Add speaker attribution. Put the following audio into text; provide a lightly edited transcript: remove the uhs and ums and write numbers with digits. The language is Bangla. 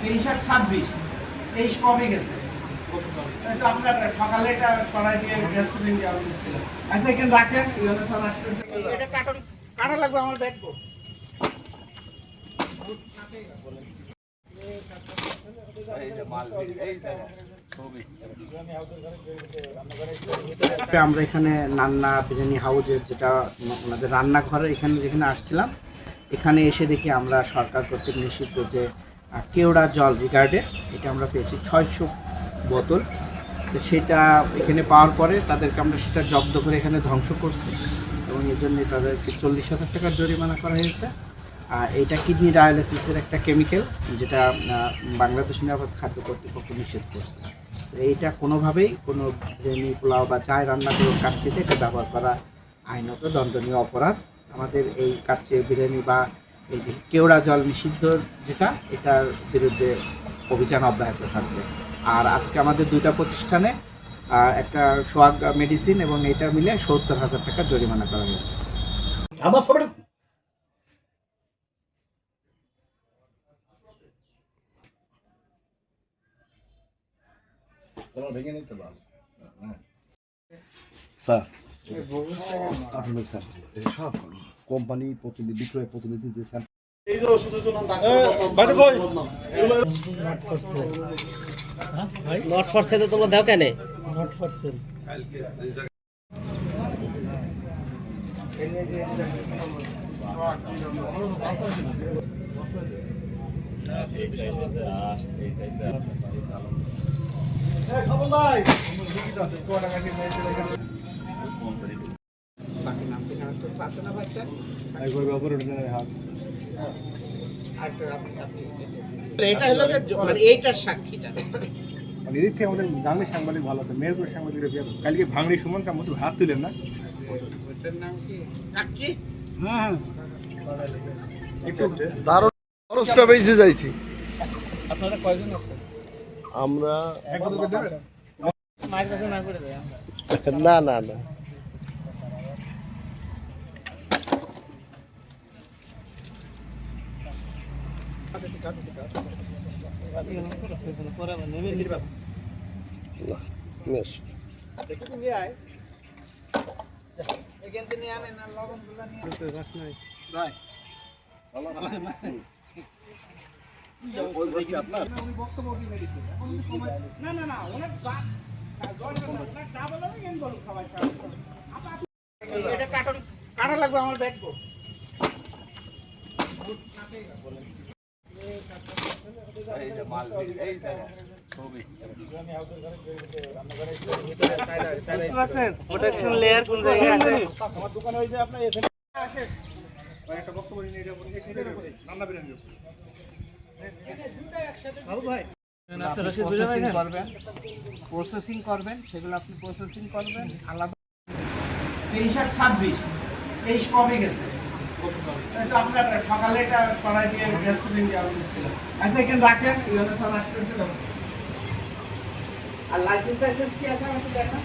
Speaker 1: 23 আর 26 কমে গেছে। তো আপনার সকালে এটা সরাই দিয়ে ডাস্টবিন দেওয়া উচিত ছিল। আচ্ছা এখানে রাখেন, এটা কাটা লাগবে আমার ব্যাগ। আমরা এখানে নান্না বিরিয়ানি হাউজের যেটা ওনাদের রান্নাঘরে এখানে যেখানে আসছিলাম, এখানে এসে দেখি আমরা সরকার কর্তৃক নিষিদ্ধ যে কেওড়া জল রিগার্ডে এটা আমরা পেয়েছি 600 বোতল। তো সেটা এখানে পাওয়ার পরে তাদেরকে আমরা সেটা জব্দ করে এখানে ধ্বংস করছি এবং এই জন্যে তাদেরকে 40,000 টাকার জরিমানা করা হয়েছে। এইটা কিডনি ডায়ালিসিসের একটা কেমিক্যাল যেটা বাংলাদেশ নিরাপদ খাদ্য কর্তৃপক্ষ নিষেধ করছে। এইটা কোনোভাবেই কোনো বিরিয়ানি পোলাও বা চায় রান্না করে কাচ্চিতে এটা ব্যবহার করা আইনত দণ্ডনীয় অপরাধ। আমাদের এই কাচ্চি বিরিয়ানি বা এই যে কেওড়া জল নিষিদ্ধ যেটা, এটার বিরুদ্ধে অভিযান অব্যাহত থাকবে। আর আজকে আমাদের দুইটা প্রতিষ্ঠানে একটা সোয়াগ মেডিসিন এবং এটা মিলে 70,000 টাকা জরিমানা করা হয়েছে।
Speaker 2: ভেঙে নিতে পারো স্যার, আসলে স্যার সব কোম্পানি প্রতিনিধি বিক্রয় প্রতিনিধি যে স্যার
Speaker 3: নট ফর সেল তোমরা দাও কেন?
Speaker 4: নট ফর সেল
Speaker 1: এটা হলো মানে এইটার সাক্ষীটা
Speaker 5: এদিক থেকে আমাদের গাঙ্গি সাংবাদিক ভালো আছে, মেয়েরপুর সাংবাদিকরা কালকে ভাঙড়ি সুমন কাম হাত তুলেন না।
Speaker 1: ওটার নাম কি কাচ্চি?
Speaker 5: হ্যাঁ
Speaker 2: একটু দারুণ খরচটা বেঁচে যাইছি।
Speaker 1: আপনারা কয়জন আছেন?
Speaker 2: আমরা
Speaker 5: এক বোতল দেবে
Speaker 1: মায়ের কাছে না করে দেয়।
Speaker 2: না না না
Speaker 1: এটা কাটা লাগবে আমার ব্যাগ।
Speaker 4: প্রোটেকশন লেয়ার কোন জায়গায় আছে?
Speaker 5: আমার দোকানে ওই যে আপনার এখানে আসেন একটা বক্তব্য নিয়ে এটা রান্না বিরিয়ানি
Speaker 1: বাবু ভাই প্রসেসিং করবেন সেগুলো আপনি প্রসেসিং করবেন আলাদা। 23 আর 26 কমে গেছে। তো আপনার সকালে এটা সরাই দিয়ে ডাস্টবিন দেওয়া উচিত ছিল। আচ্ছা এখানে রাখেন, আর লাইসেন্স কি আছে আমাকে দেখান।